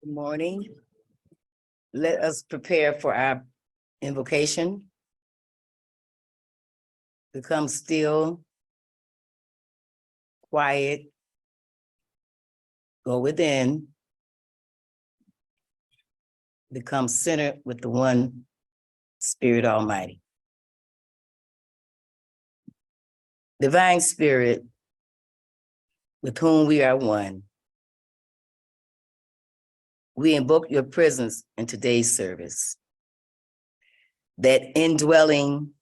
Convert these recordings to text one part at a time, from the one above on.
Good morning. Let us prepare for our invocation. Become still, quiet, go within, become centered with the one Spirit Almighty. Divine Spirit, with whom we are one, we invoke your presence in today's service. That indwelling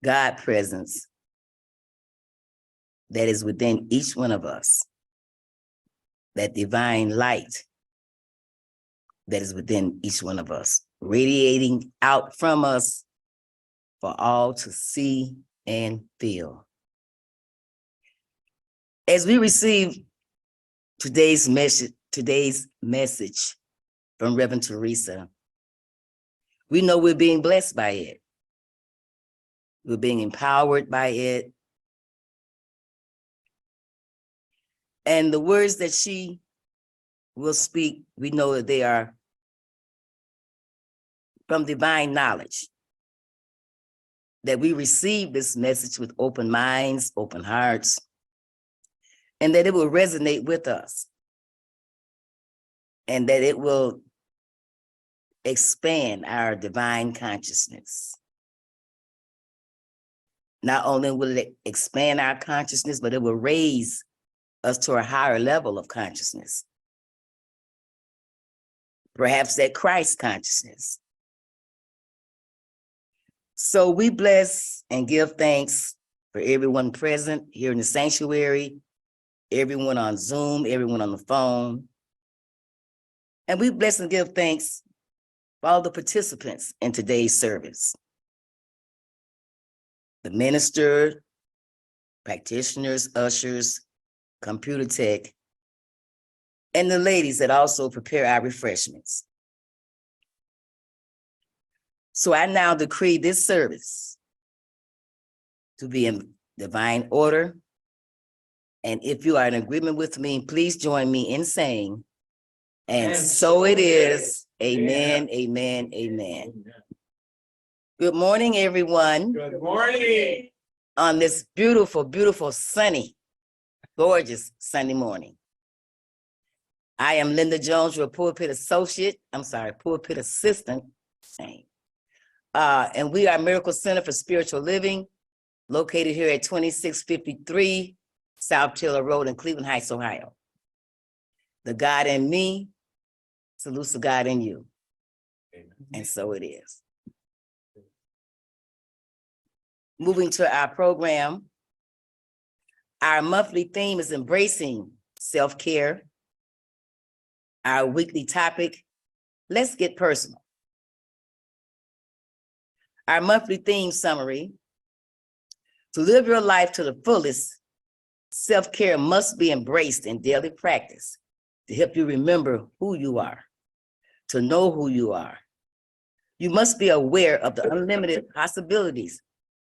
God presence that is within each one of us. That divine light that is within each one of us, radiating out from us for all to see and feel. As we receive today's message from Reverend Teresa, we know we're being blessed by it. We're being empowered by it. And the words that she will speak, we know that they are from divine knowledge. That we receive this message with open minds, open hearts, and that it will resonate with us. And that it will expand our divine consciousness. Not only will it expand our consciousness, but it will raise us to a higher level of consciousness. Perhaps that Christ consciousness. So we bless and give thanks for everyone present here in the sanctuary, everyone on Zoom, everyone on the phone. And we bless and give thanks for all the participants in today's service. The minister, practitioners, ushers, computer tech, and the ladies that also prepare our refreshments. So I now decree this service to be in divine order. And if you are in agreement with me, please join me in saying, and so it is. Amen, amen, amen. Good morning, everyone. Good morning. On this beautiful, beautiful, sunny, gorgeous Sunday morning. I am Linda Jones, your pulpit assistant. And we are Miracle Center for Spiritual Living, located here at 2653 South Taylor Road in Cleveland Heights, Ohio. The God in me salutes the God in you. Amen. And so it is. Moving to our program, our monthly theme is embracing self-care. Our weekly topic, let's get personal. Our monthly theme summary, to live your life to the fullest, self-care must be embraced in daily practice to help you remember who you are, to know who you are. You must be aware of the unlimited possibilities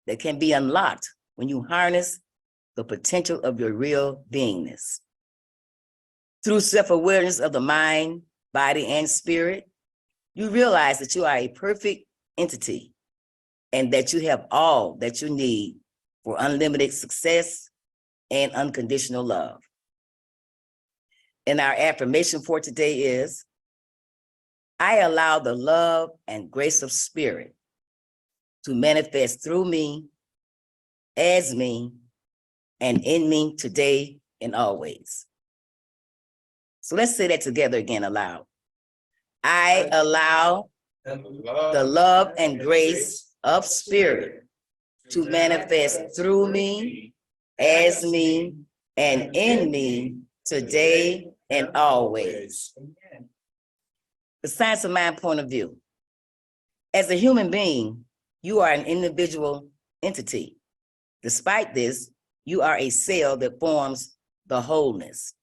that can be unlocked when you harness the potential of your real beingness. Through self-awareness of the mind, body, and spirit, you realize that you are a perfect entity and that you have all that you need for unlimited success and unconditional love. And our affirmation for today is, I allow the love and grace of spirit to manifest through me, as me, and in me today and always. So let's say that together again aloud. I allow the love and grace of spirit to manifest through me, as me, and in me today and always. The science of mind point of view. As a human being, you are an individual entity. Despite this, you are a cell that forms the wholeness.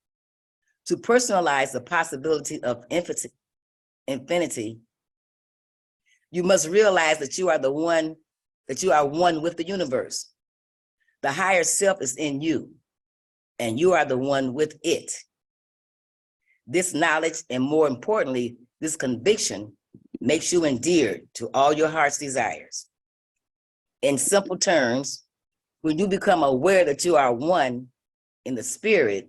To personalize the possibility of infinity, you must realize that you are one with the universe. The higher self is in you, and you are the one with it. This knowledge, and more importantly, this conviction, makes you endeared to all your heart's desires. In simple terms, when you become aware that you are one in the spirit,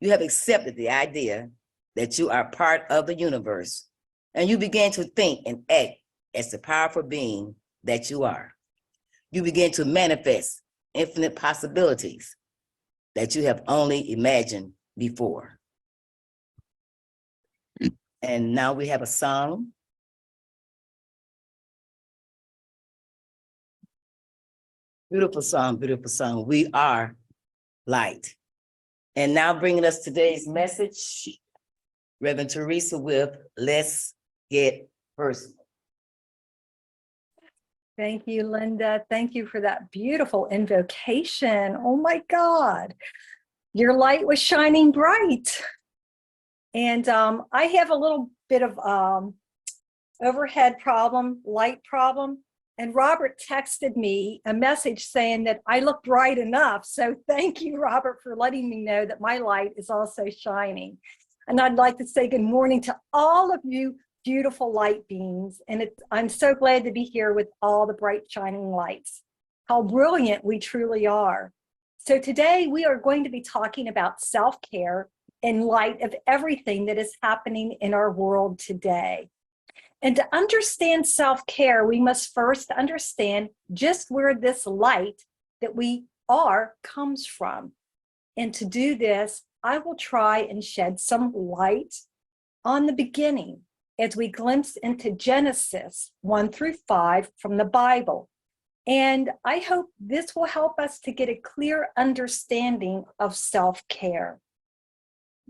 you have accepted the idea that you are part of the universe, and you begin to think and act as the powerful being that you are. You begin to manifest infinite possibilities that you have only imagined before. And now we have a song. Beautiful song, beautiful song. We are light. And now bringing us today's message, Reverend Teresa with Let's Get Personal. Thank you, Linda. Thank you for that beautiful invocation. Oh my God, your light was shining bright. And I have a little bit of overhead problem, light problem. And Robert texted me a message saying that I look bright enough. So thank you, Robert, for letting me know that my light is also shining. And I'd like to say good morning to all of you beautiful light beings. And I'm so glad to be here with all the bright shining lights. How brilliant we truly are. So today we are going to be talking about self-care in light of everything that is happening in our world today. And to understand self-care, we must first understand just where this light that we are comes from. And to do this, I will try and shed some light on the beginning as we glimpse into Genesis 1-5 from the Bible. And I hope this will help us to get a clear understanding of self-care.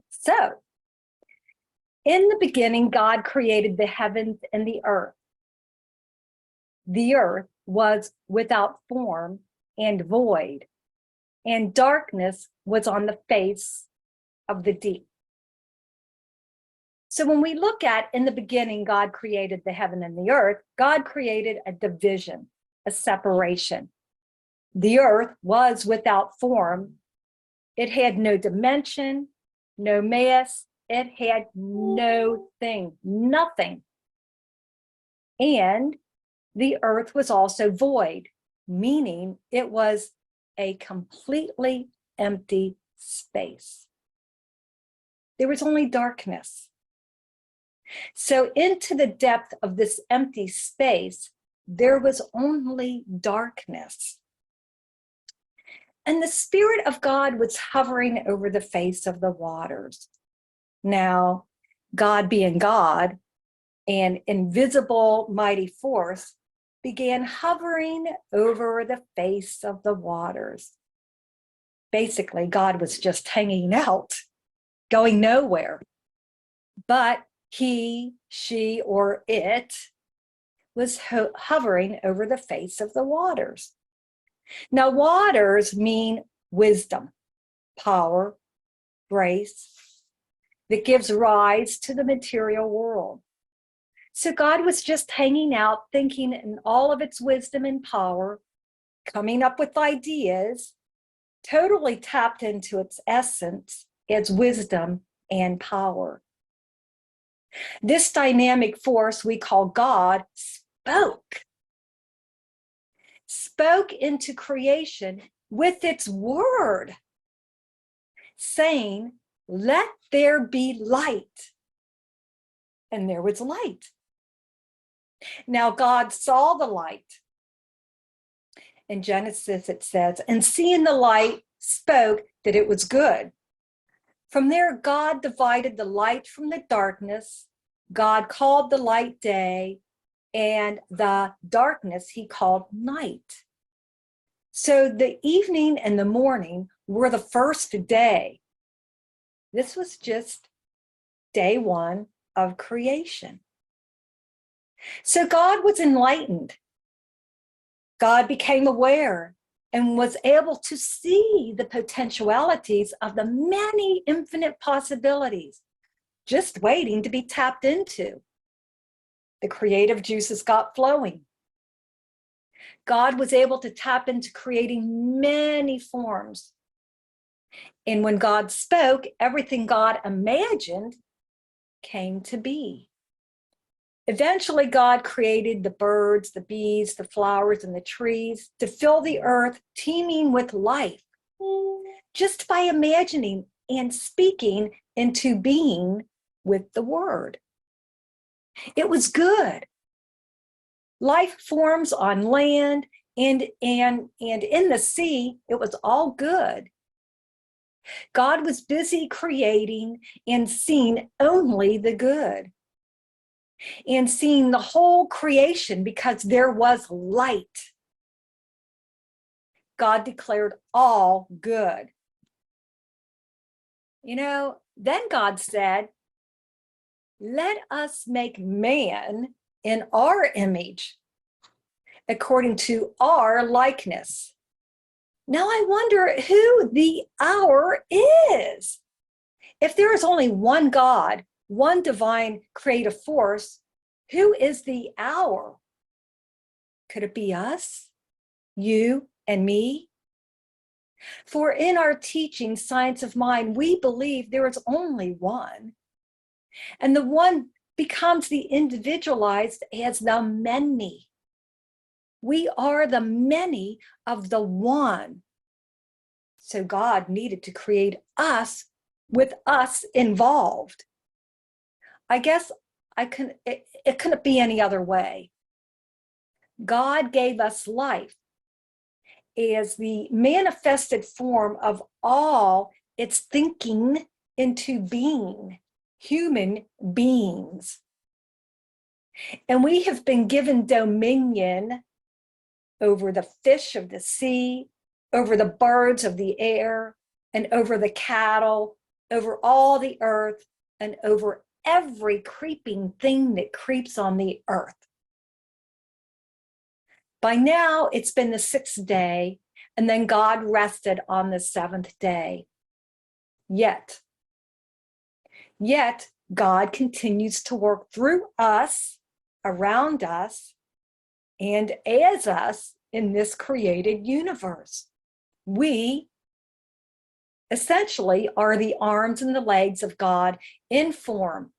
So, in the beginning, God created the heavens and the earth. The earth was without form and void, and darkness was on the face of the deep. So when we look at in the beginning, God created the heaven and the earth, God created a division, a separation. The earth was without form. It had no dimension, no mass. It had no thing, nothing. And the earth was also void, meaning it was a completely empty space. There was only darkness. So into the depth of this empty space, there was only darkness. And the Spirit of God was hovering over the face of the waters. Now, God being God, an invisible mighty force began hovering over the face of the waters. Basically, God was just hanging out, going nowhere. But he, she, or it was hovering over the face of the waters. Now, waters mean wisdom, power, grace, that gives rise to the material world. So God was just hanging out, thinking in all of its wisdom and power, coming up with ideas, totally tapped into its essence, its wisdom and power. This dynamic force we call God spoke into creation with its word, saying, "Let there be light." And there was light. Now God saw the light. In Genesis it says, "And seeing the light, spoke that it was good." From there, God divided the light from the darkness. God called the light day, and the darkness he called night. So the evening and the morning were the first day. This was just day one of creation. So God was enlightened. God became aware and was able to see the potentialities of the many infinite possibilities just waiting to be tapped into. The creative juices got flowing. God was able to tap into creating many forms. And when God spoke, everything God imagined came to be. Eventually, God created the birds, the bees, the flowers, and the trees to fill the earth teeming with life, just by imagining and speaking into being with the word. It was good. Life forms on land and in the sea, it was all good. God was busy creating and seeing only the good, and seeing the whole creation because there was light. God declared all good. Then God said, let us make man in our image, according to our likeness. Now I wonder who the our is. If there is only one God, one divine creative force, who is the our? Could it be us, you and me? For in our teaching, Science of Mind, we believe there is only one. And the one becomes the individualized as the many. We are the many of the one. So God needed to create us with us involved. I guess it couldn't be any other way. God gave us life as the manifested form of all its thinking into being, human beings. And we have been given dominion over the fish of the sea, over the birds of the air, and over the cattle, over all the earth, and over every creeping thing that creeps on the earth. By now, it's been the 6th day, and then God rested on the 7th day. Yet, God continues to work through us, around us, and as us in this created universe. We essentially are the arms and the legs of God in form,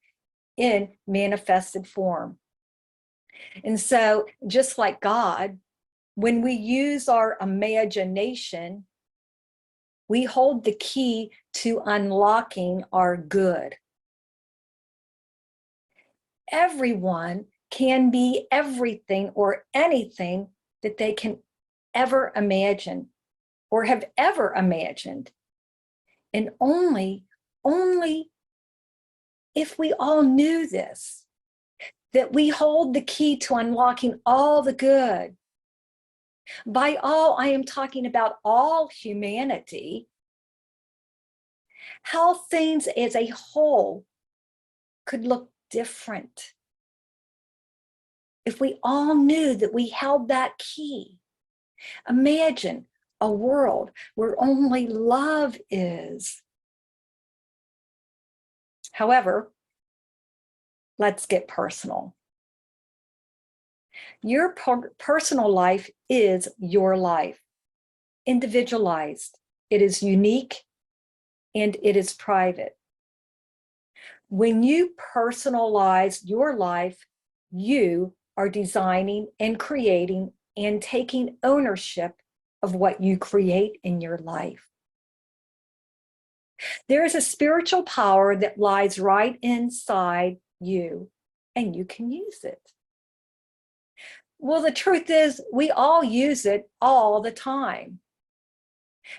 in manifested form. And so, just like God, when we use our imagination, we hold the key to unlocking our good. Everyone can be everything or anything that they can ever imagine or have ever imagined. And only if we all knew this, that we hold the key to unlocking all the good. By all, I am talking about all humanity. How things as a whole could look different if we all knew that we held that key. Imagine a world where only love is. However, let's get personal. Your personal life is your life, individualized. It is unique and it is private. When you personalize your life, you are designing and creating and taking ownership of what you create in your life. There is a spiritual power that lies right inside you, and you can use it. Well, the truth is, we all use it all the time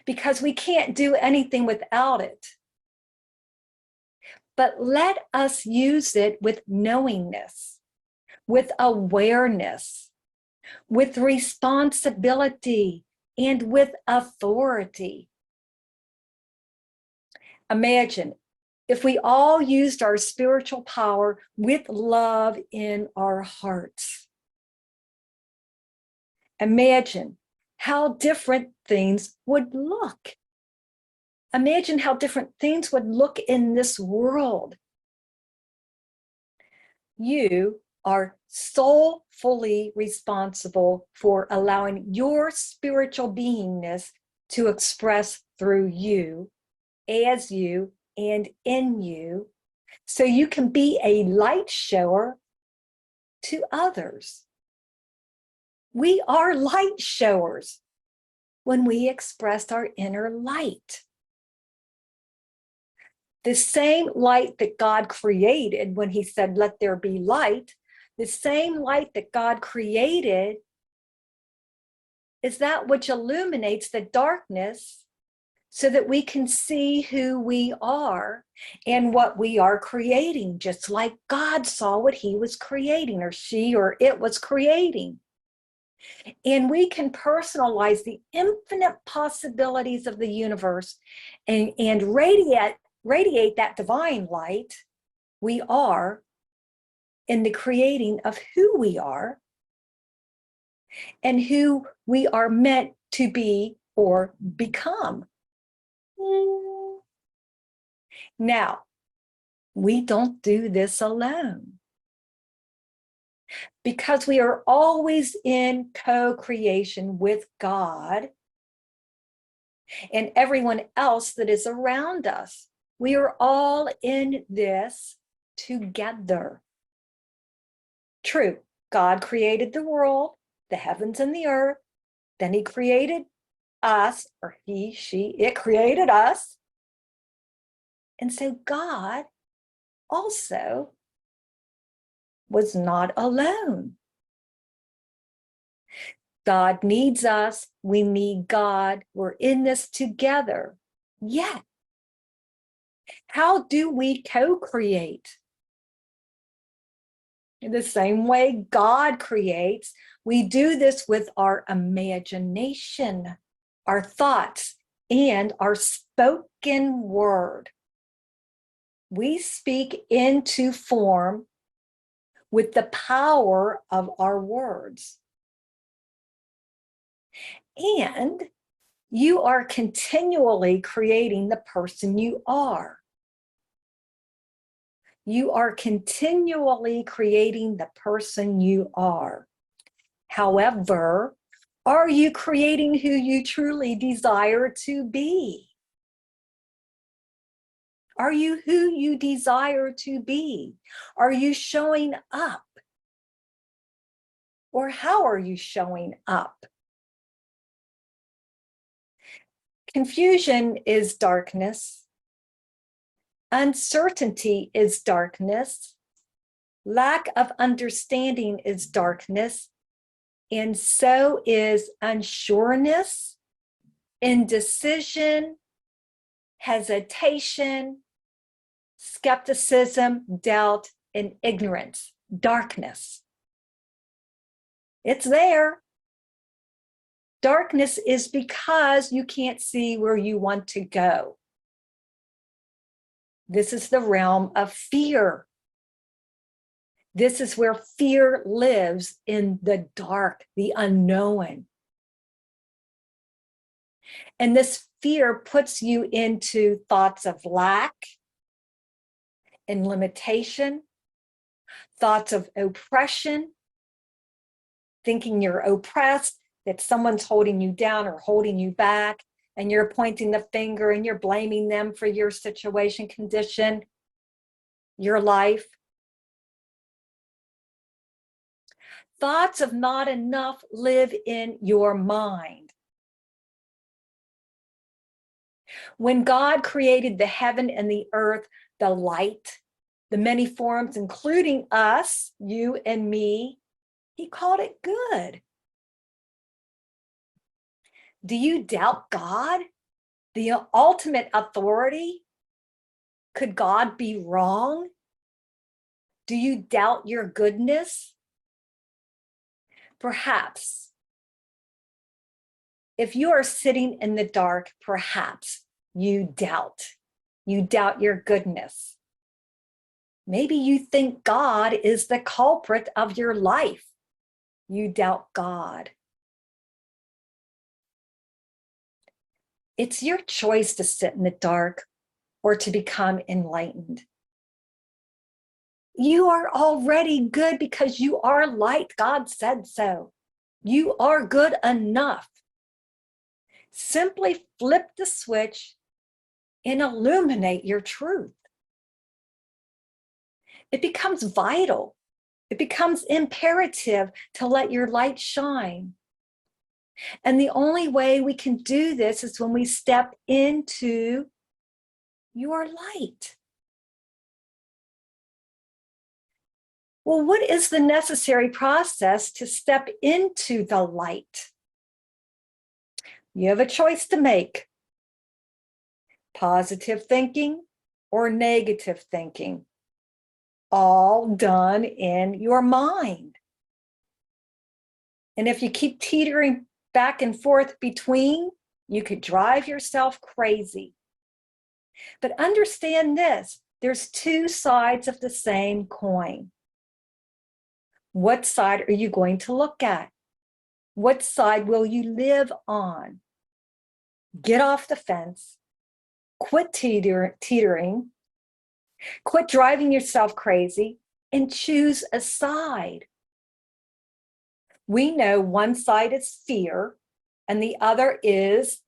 because we can't do anything without it. But let us use it with knowingness, with awareness, with responsibility, and with authority. Imagine if we all used our spiritual power with love in our hearts. Imagine how different things would look. Imagine how different things would look in this world. You are soulfully responsible for allowing your spiritual beingness to express through you, as you, and in you, so you can be a light shower to others. We are light showers when we express our inner light. The same light that God created when he said, let there be light, the same light that God created is that which illuminates the darkness so that we can see who we are and what we are creating, just like God saw what he was creating, or she or it was creating. And we can personalize the infinite possibilities of the universe and radiate that divine light we are in the creating of who we are and who we are meant to be or become. Now, we don't do this alone because we are always in co-creation with God and everyone else that is around us. We are all in this together. True, God created the world, the heavens and the earth. Then he created us, or he, she, it created us. And so God also was not alone. God needs us. We need God. We're in this together. Yet, how do we co-create? In the same way God creates, we do this with our imagination, our thoughts, and our spoken word. We speak into form with the power of our words. And you are continually creating the person you are. You are continually creating the person you are. However, are you creating who you truly desire to be? Are you who you desire to be? Are you showing up? Or how are you showing up? Confusion is darkness. Uncertainty is darkness. Lack of understanding is darkness. And so is unsureness, indecision, hesitation, skepticism, doubt, and ignorance, darkness. It's there. Darkness is because you can't see where you want to go. This is the realm of fear. This is where fear lives, in the dark, the unknown. And this fear puts you into thoughts of lack and limitation, thoughts of oppression, thinking you're oppressed, that someone's holding you down or holding you back, and you're pointing the finger and you're blaming them for your situation, condition, your life. Thoughts of not enough live in your mind. When God created the heaven and the earth, the light, the many forms, including us, you and me, he called it good. Do you doubt God, the ultimate authority? Could God be wrong? Do you doubt your goodness? Perhaps. If you are sitting in the dark, perhaps you doubt. You doubt your goodness. Maybe you think God is the culprit of your life. You doubt God. It's your choice to sit in the dark or to become enlightened. You are already good because you are light. God said so. You are good enough. Simply flip the switch and illuminate your truth. it becomes vital. It becomes imperative to let your light shine. And the only way we can do this is when we step into your light. Well, what is the necessary process to step into the light? You have a choice to make: positive thinking or negative thinking, all done in your mind. And if you keep teetering back and forth between, you could drive yourself crazy. But understand this, there's two sides of the same coin. What side are you going to look at? What side will you live on? Get off the fence, quit teetering, quit driving yourself crazy, and choose a side. We know one side is fear and the other is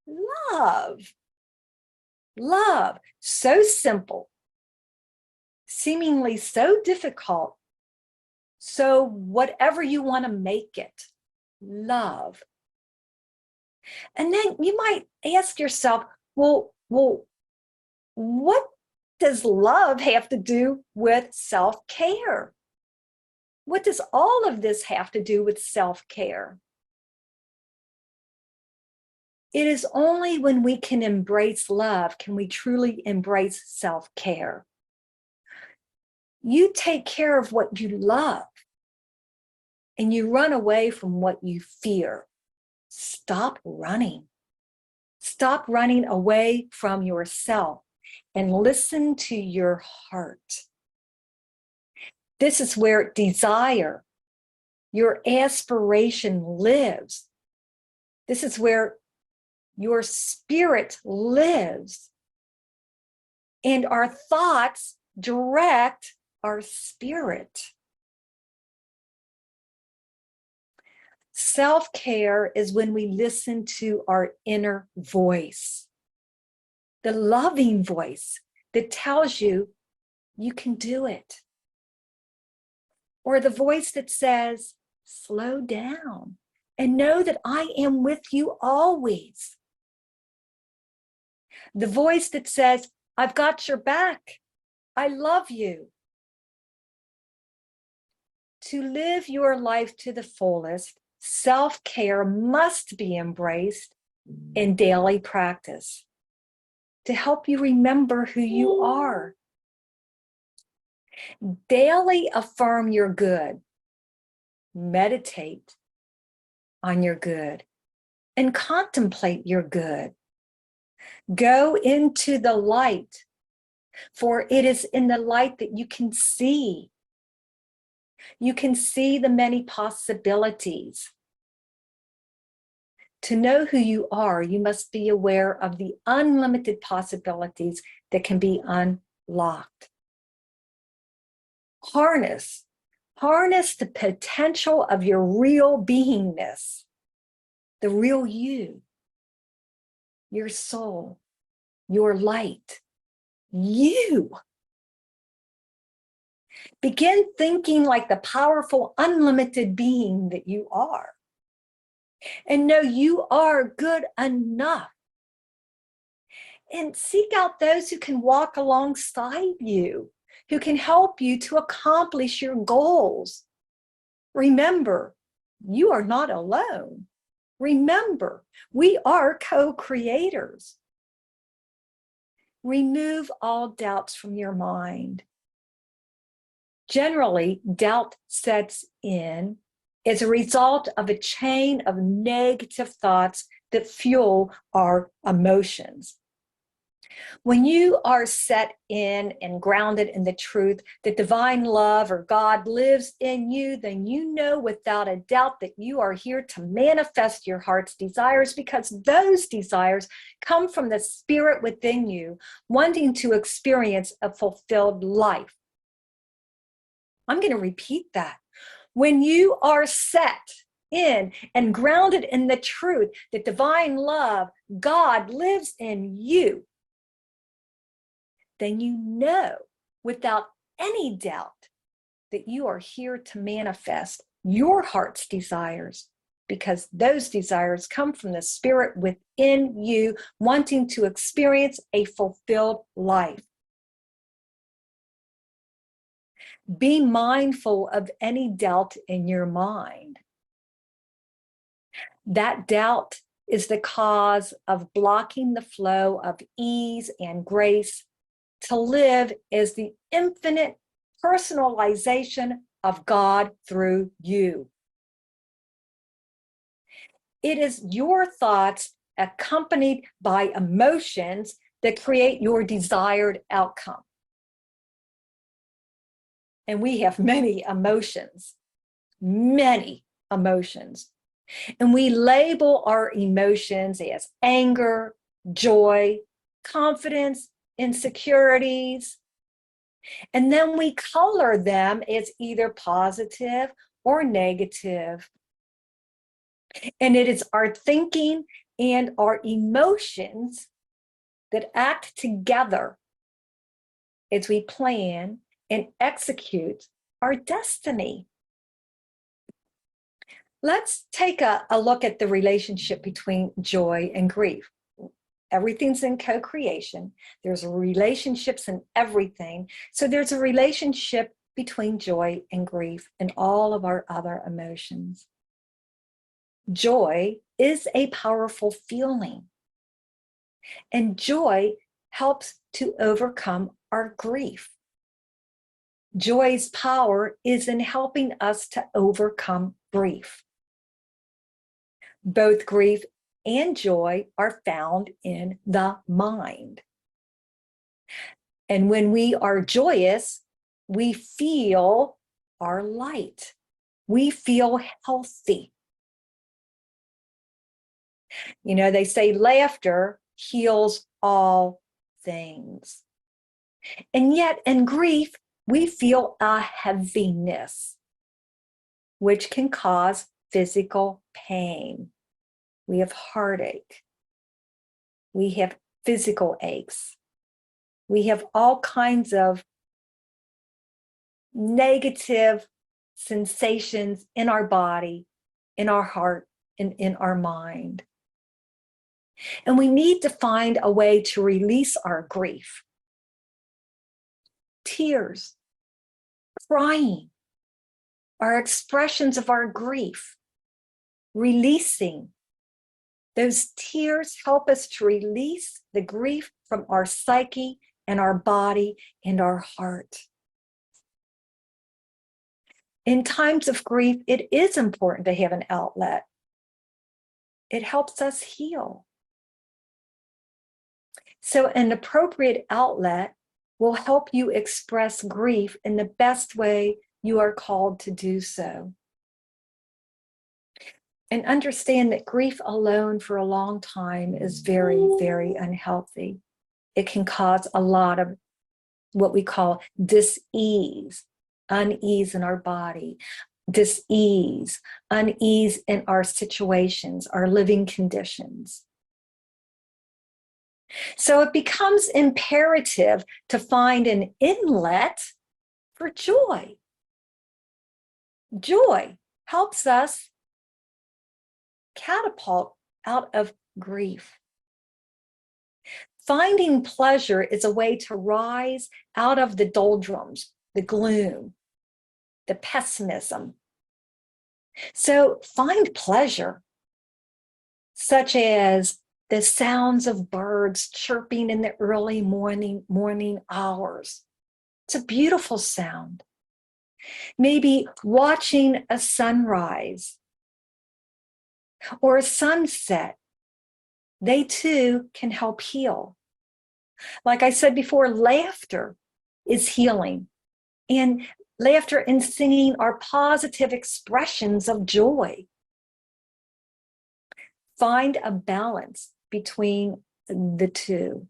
love. Love, so simple, seemingly so difficult. So whatever you want to make it, love. And then you might ask yourself, well, what does love have to do with self-care? What does all of this have to do with self-care? It is only when we can embrace love can we truly embrace self-care. You take care of what you love and you run away from what you fear. Stop running. Stop running away from yourself and listen to your heart. This is where desire, your aspiration lives. This is where your spirit lives. And our thoughts direct our spirit. Self-care is when we listen to our inner voice, the loving voice that tells you you can do it. Or the voice that says, slow down and know that I am with you always. The voice that says, I've got your back. I love you. To live your life to the fullest, self-care must be embraced in daily practice to help you remember who you are. Daily affirm your good, meditate on your good, and contemplate your good. Go into the light, for it is in the light that you can see. You can see the many possibilities. To know who you are, you must be aware of the unlimited possibilities that can be unlocked. Harness the potential of your real beingness, the real you, your soul, your light, you. Begin thinking like the powerful, unlimited being that you are. And know you are good enough. And seek out those who can walk alongside you, who can help you to accomplish your goals. Remember, you are not alone. Remember, we are co-creators. Remove all doubts from your mind. Generally, doubt sets in as a result of a chain of negative thoughts that fuel our emotions. When you are set in and grounded in the truth that divine love or God lives in you, then you know without a doubt that you are here to manifest your heart's desires, because those desires come from the spirit within you, wanting to experience a fulfilled life. I'm going to repeat that. When you are set in and grounded in the truth that divine love, God lives in you, then you know without any doubt that you are here to manifest your heart's desires, because those desires come from the spirit within you wanting to experience a fulfilled life. Be mindful of any doubt in your mind. That doubt is the cause of blocking the flow of ease and grace to live as the infinite personalization of God through you. It is your thoughts accompanied by emotions that create your desired outcome. And we have many emotions. And we label our emotions as anger, joy, confidence, insecurities. And then we color them as either positive or negative. And it is our thinking and our emotions that act together as we plan and execute our destiny. Let's take a look at the relationship between joy and grief. Everything's in co-creation. There's relationships in everything. So there's a relationship between joy and grief and all of our other emotions. Joy is a powerful feeling, and joy helps to overcome our grief. Joy's power is in helping us to overcome grief. Both grief and joy are found in the mind. And when we are joyous, we feel our light. We feel healthy. You know, they say laughter heals all things. And yet in grief, we feel a heaviness, which can cause physical pain. We have heartache. We have physical aches. We have all kinds of negative sensations in our body, in our heart, and in our mind. And we need to find a way to release our grief. Tears, crying, are expressions of our grief. Releasing. Those tears help us to release the grief from our psyche and our body and our heart. In times of grief, it is important to have an outlet. It helps us heal. So an appropriate outlet will help you express grief in the best way you are called to do so. And understand that grief alone for a long time is very, very unhealthy. It can cause a lot of what we call dis-ease, unease in our body, dis-ease, unease in our situations, our living conditions. So it becomes imperative to find an inlet for joy. Joy helps us catapult out of grief. Finding pleasure is a way to rise out of the doldrums, the gloom, the pessimism. So find pleasure, such as the sounds of birds chirping in the early morning hours. It's a beautiful sound. Maybe watching a sunrise or a sunset. They too can help heal. Like I said before, laughter is healing. And laughter and singing are positive expressions of joy. Find a balance between the two.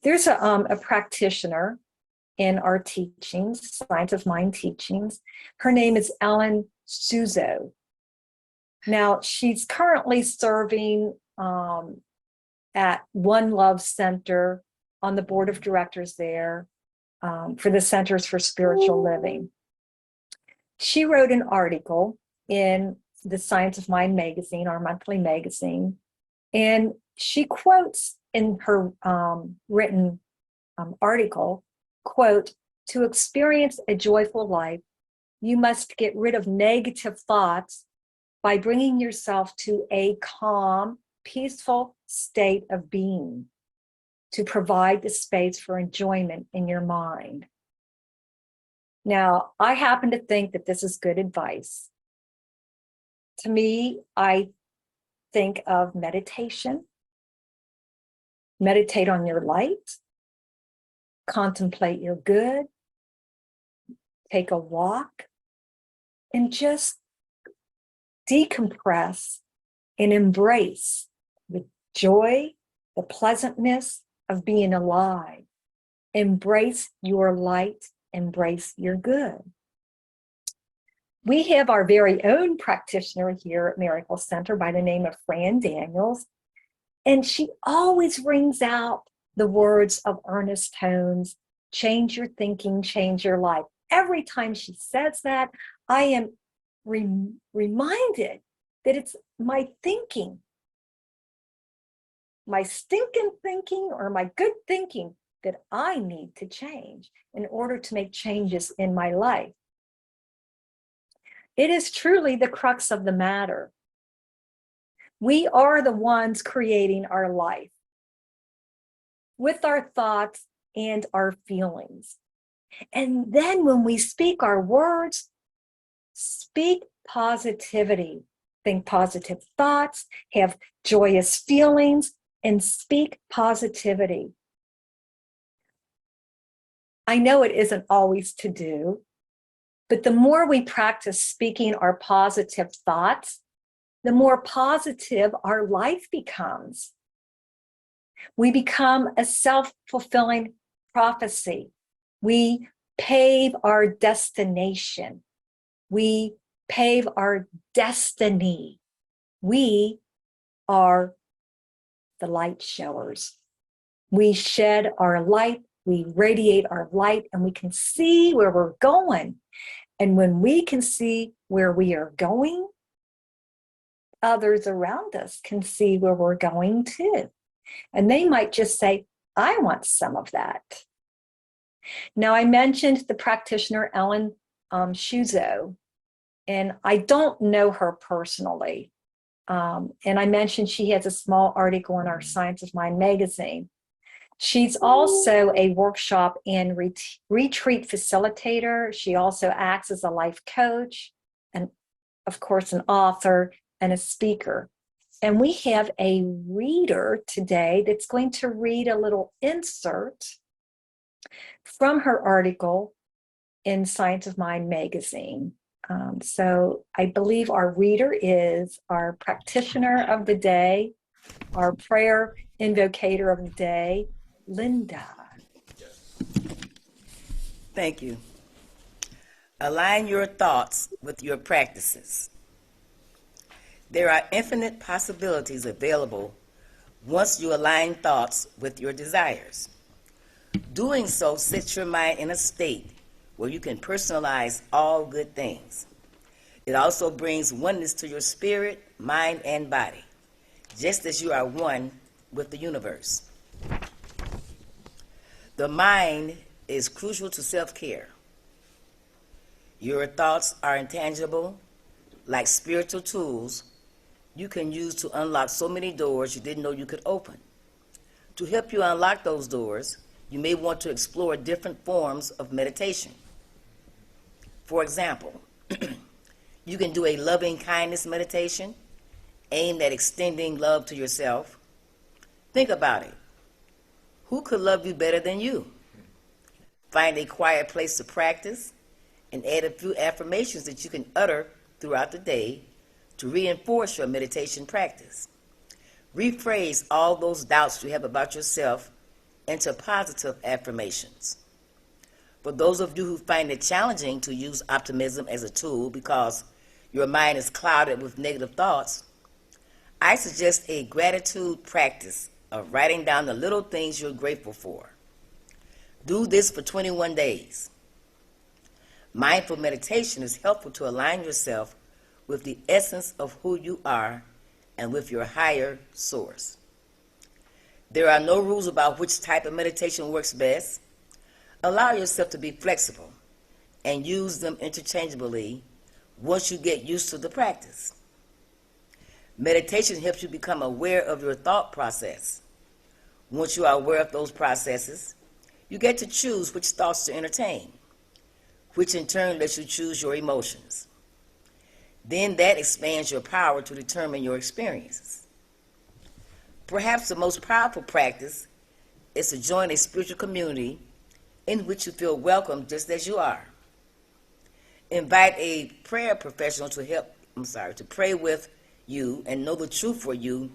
There's a practitioner in our teachings, Science of Mind teachings. Her name is Ellen Suzo. Now, she's currently serving at One Love Center on the board of directors there. for the Centers for Spiritual Living. She wrote an article in the Science of Mind magazine, our monthly magazine, and she quotes in her written article, quote, "To experience a joyful life, you must get rid of negative thoughts by bringing yourself to a calm, peaceful state of being to provide the space for enjoyment in your mind." Now, I happen to think that this is good advice. To me, I think of meditation. Meditate on your light, contemplate your good, take a walk, and just decompress and embrace the joy, the pleasantness of being alive. Embrace your light, embrace your good. We have our very own practitioner here at Miracle Center by the name of Fran Daniels, and she always rings out the words of earnest tones, change your thinking, change your life. Every time she says that, I am reminded that it's my thinking, my stinking thinking or my good thinking that I need to change in order to make changes in my life. It is truly the crux of the matter. We are the ones creating our life with our thoughts and our feelings. And then when we speak our words, speak positivity. Think positive thoughts, have joyous feelings, and speak positivity. I know it isn't always to do, but the more we practice speaking our positive thoughts, the more positive our life becomes. We become a self-fulfilling prophecy. We pave our destination. We pave our destiny. We are the light showers. We shed our light, we radiate our light, and we can see where we're going. And when we can see where we are going, others around us can see where we're going too. And they might just say, I want some of that. Now, I mentioned the practitioner, Ellen Shuzo, and I don't know her personally. And I mentioned she has a small article in our Science of Mind magazine. She's also a workshop and retreat facilitator. She also acts as a life coach and, of course, an author and a speaker. And we have a reader today that's going to read a little insert from her article in Science of Mind magazine. So I believe our reader is our practitioner of the day, our prayer invocator of the day, Linda. Thank you. Align your thoughts with your practices. There are infinite possibilities available once you align thoughts with your desires. Doing so sets your mind in a state where you can personalize all good things. It also brings oneness to your spirit, mind, and body, just as you are one with the universe. The mind is crucial to self-care. Your thoughts are intangible, like spiritual tools you can use to unlock so many doors you didn't know you could open. To help you unlock those doors, you may want to explore different forms of meditation. For example, you can do a loving kindness meditation aimed at extending love to yourself. Think about it. Who could love you better than you? Find a quiet place to practice and add a few affirmations that you can utter throughout the day to reinforce your meditation practice. Rephrase all those doubts you have about yourself into positive affirmations. For those of you who find it challenging to use optimism as a tool because your mind is clouded with negative thoughts, I suggest a gratitude practice of writing down the little things you're grateful for. Do this for 21 days. Mindful meditation is helpful to align yourself with the essence of who you are and with your higher source. There are no rules about which type of meditation works best. Allow yourself to be flexible and use them interchangeably once you get used to the practice. Meditation helps you become aware of your thought process. Once you are aware of those processes, you get to choose which thoughts to entertain, which in turn lets you choose your emotions. Then that expands your power to determine your experiences. Perhaps the most powerful practice is to join a spiritual community in which you feel welcome just as you are. Invite a prayer professional to pray with you and know the truth for you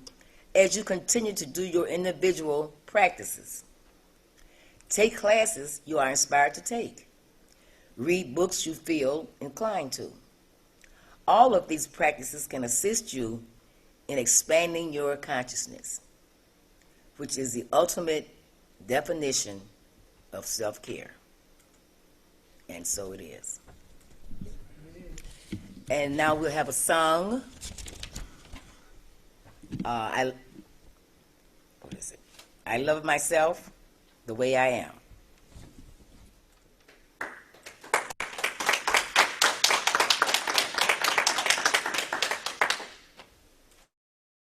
as you continue to do your individual practices. Take classes you are inspired to take. Read books you feel inclined to. All of these practices can assist you in expanding your consciousness, which is the ultimate definition of self-care. And so it is. And now we'll have a song. What is it? I love myself the way I am.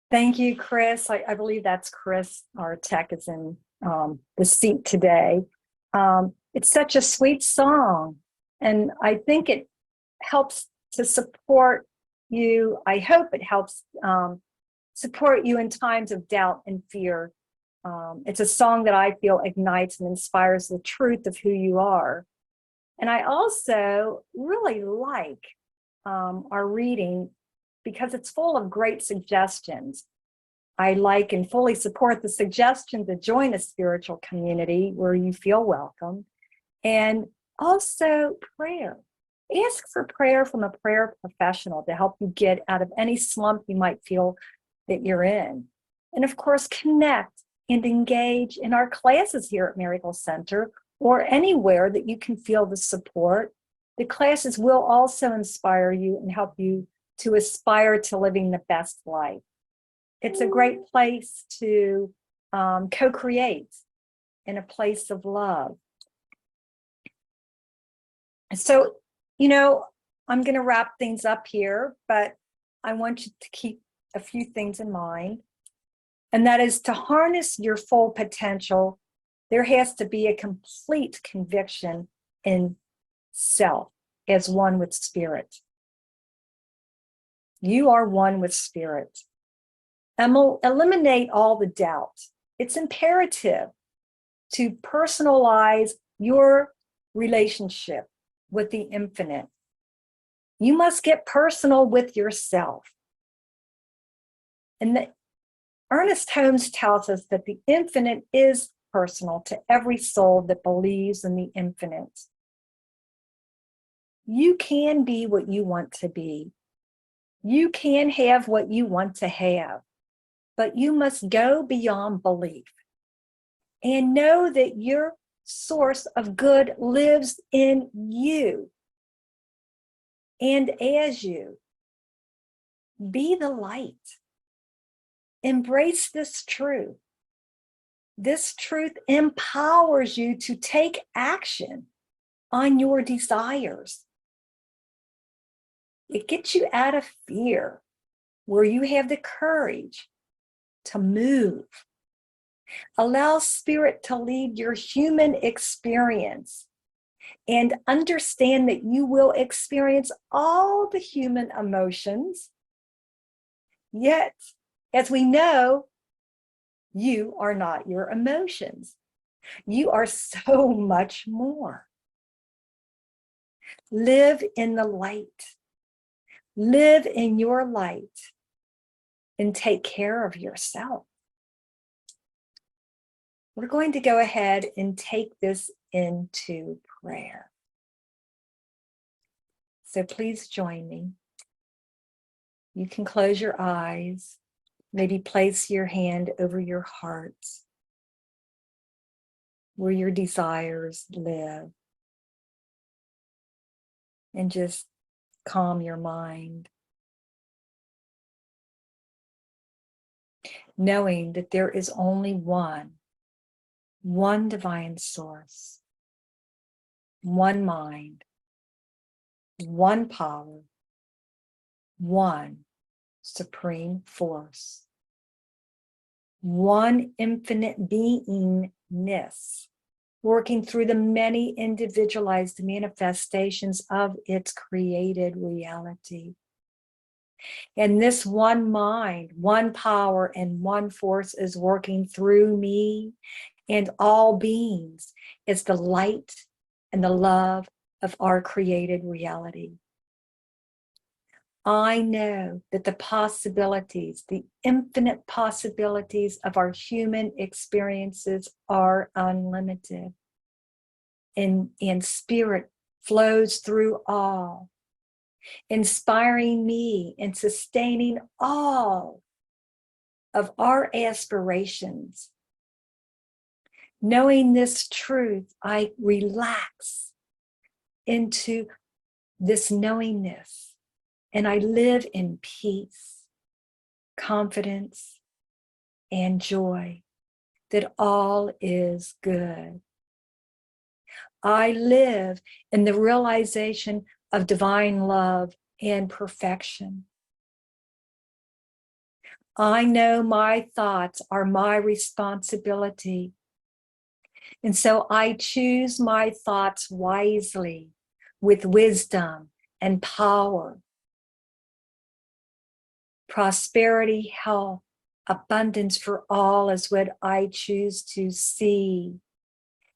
Thank you, Chris. I believe that's Chris. Our tech is in the seat today. It's such a sweet song, and I think it helps to support you. I hope it helps support you in times of doubt and fear. It's a song that I feel ignites and inspires the truth of who you are. And I also really like our reading because it's full of great suggestions. I like and fully support the suggestion to join a spiritual community where you feel welcome. And also prayer. Ask for prayer from a prayer professional to help you get out of any slump you might feel that you're in. And of course, connect and engage in our classes here at Miracle Center or anywhere that you can feel the support. The classes will also inspire you and help you to aspire to living the best life. It's a great place to co-create in a place of love. So, I'm going to wrap things up here, but I want you to keep a few things in mind. And that is to harness your full potential, there has to be a complete conviction in self as one with spirit. You are one with spirit. Eliminate all the doubt. It's imperative to personalize your relationship with the infinite. You must get personal with yourself. And Ernest Holmes tells us that the infinite is personal to every soul that believes in the infinite. You can be what you want to be. You can have what you want to have, but you must go beyond belief and know that your source of good lives in you. And as you be the light, embrace this truth. This truth empowers you to take action on your desires. It gets you out of fear, where you have the courage to move. Allow spirit to lead your human experience and understand that you will experience all the human emotions. Yet, as we know, you are not your emotions. You are so much more. Live in the light. Live in your light and take care of yourself. We're going to go ahead and take this into prayer. So please join me. You can close your eyes, maybe place your hand over your heart. where your desires live. And just calm your mind, knowing that there is only one divine source, one mind, one power, one supreme force, one infinite beingness, working through the many individualized manifestations of its created reality. And this one mind, one power, and one force is working through me and all beings. It's the light and the love of our created reality. I know that the possibilities, the infinite possibilities of our human experiences are unlimited. And spirit flows through all, inspiring me and sustaining all of our aspirations. Knowing this truth, I relax into this knowingness, and I live in peace, confidence, and joy that all is good. I live in the realization of divine love and perfection. I know my thoughts are my responsibility. And so I choose my thoughts wisely with wisdom and power. Prosperity, health, abundance for all is what I choose to see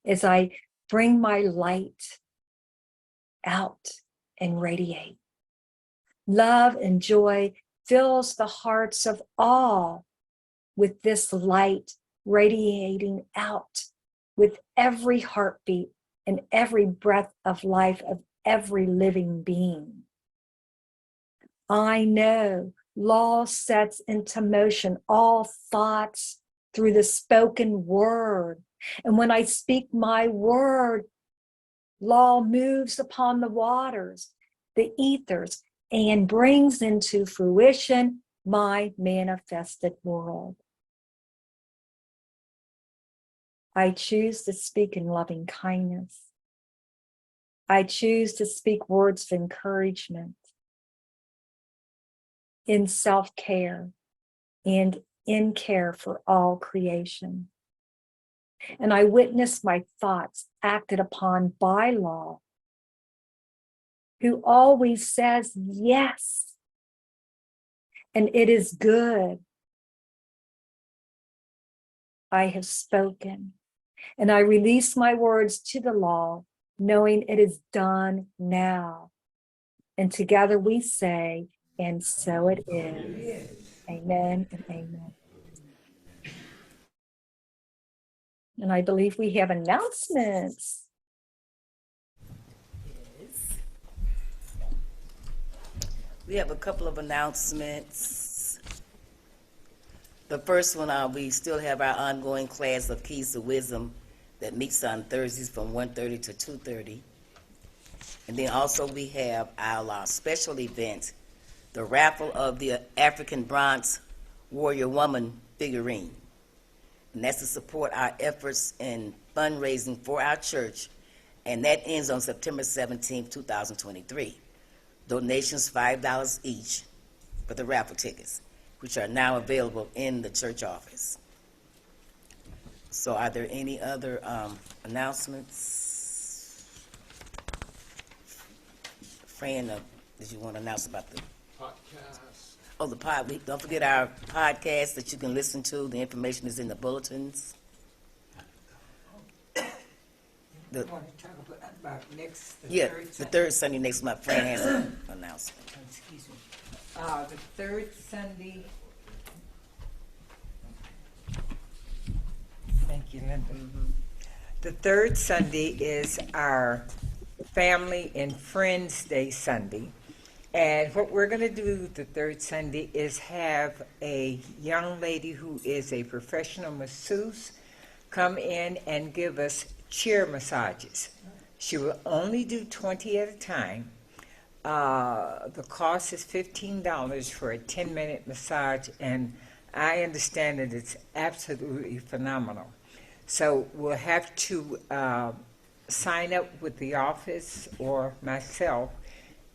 as I bring my light out and radiate. Love and joy fills the hearts of all with this light radiating out with every heartbeat and every breath of life of every living being. I know law sets into motion all thoughts through the spoken word. And when I speak my word, law moves upon the waters, the ethers, and brings into fruition my manifested world. I choose to speak in loving kindness. I choose to speak words of encouragement, in self-care, and in care for all creation. And I witness my thoughts acted upon by law, who always says yes, and it is good. I have spoken, and I release my words to the law, knowing it is done now. And together we say, and so it is. Amen and amen. And I believe we have announcements. We have a couple of announcements. The first one, we still have our ongoing class of Keys to Wisdom that meets on Thursdays from 1:30 to 2:30. And then also we have our special event, the raffle of the African Bronze Warrior Woman figurine. And that's to support our efforts in fundraising for our church. And that ends on September 17th, 2023. Donations $5 each for the raffle tickets, which are now available in the church office. So are there any other announcements? Fran, did you want to announce about the Podcast. Oh, don't forget our podcast that you can listen to. The information is in the bulletins. You want to talk about next, the Yeah, third the Sunday? third Sunday next month. Fran has an announcement. Excuse me. The third Sunday. Thank you, Linda. The third Sunday is our Family and Friends Day Sunday. And what we're going to do the third Sunday is have a young lady who is a professional masseuse come in and give us chair massages. She will only do 20 at a time. The cost is $15 for a 10-minute massage, and I understand that it's absolutely phenomenal. So we'll have to sign up with the office or myself,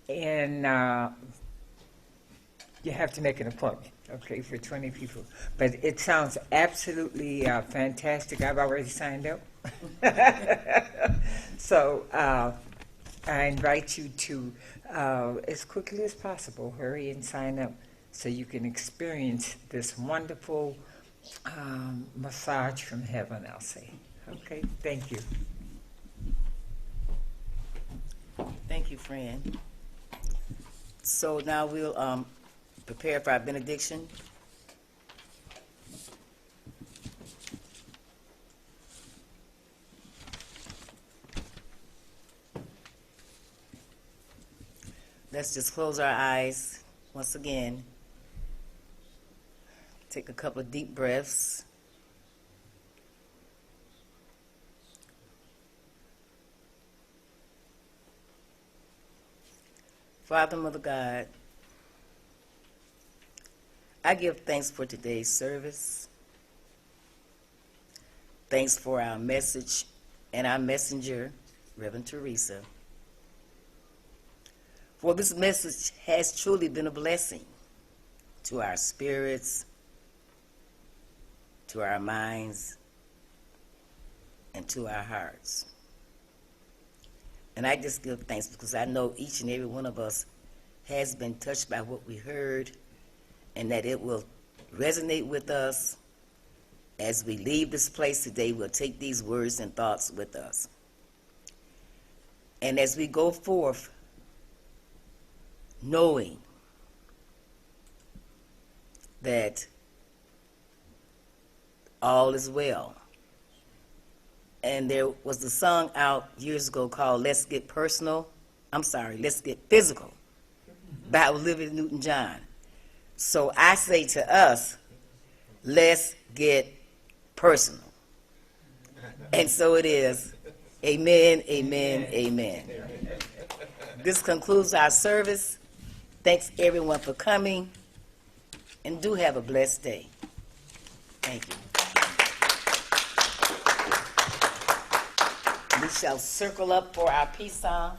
and you have to make an appointment, okay, for 20 people. But it sounds absolutely fantastic. I've already signed up. So I invite you to, as quickly as possible, hurry and sign up so you can experience this wonderful massage from heaven, I'll say. Okay, thank you. Thank you, friend. So now we'll prepare for our benediction. Let's just close our eyes once again. Take a couple of deep breaths. Father, Mother God, I give thanks for today's service. Thanks for our message and our messenger, Reverend Teresa. For this message has truly been a blessing to our spirits, to our minds, and to our hearts. And I just give thanks because I know each and every one of us has been touched by what we heard, and that it will resonate with us. As we leave this place today, we'll take these words and thoughts with us. And as we go forth, knowing that all is well. And there was a song out years ago called Let's Get Physical by Olivia Newton-John. So I say to us, let's get personal. And so it is. Amen, amen, amen. This concludes our service. Thanks everyone for coming, and do have a blessed day. Thank you. We shall circle up for our peace song.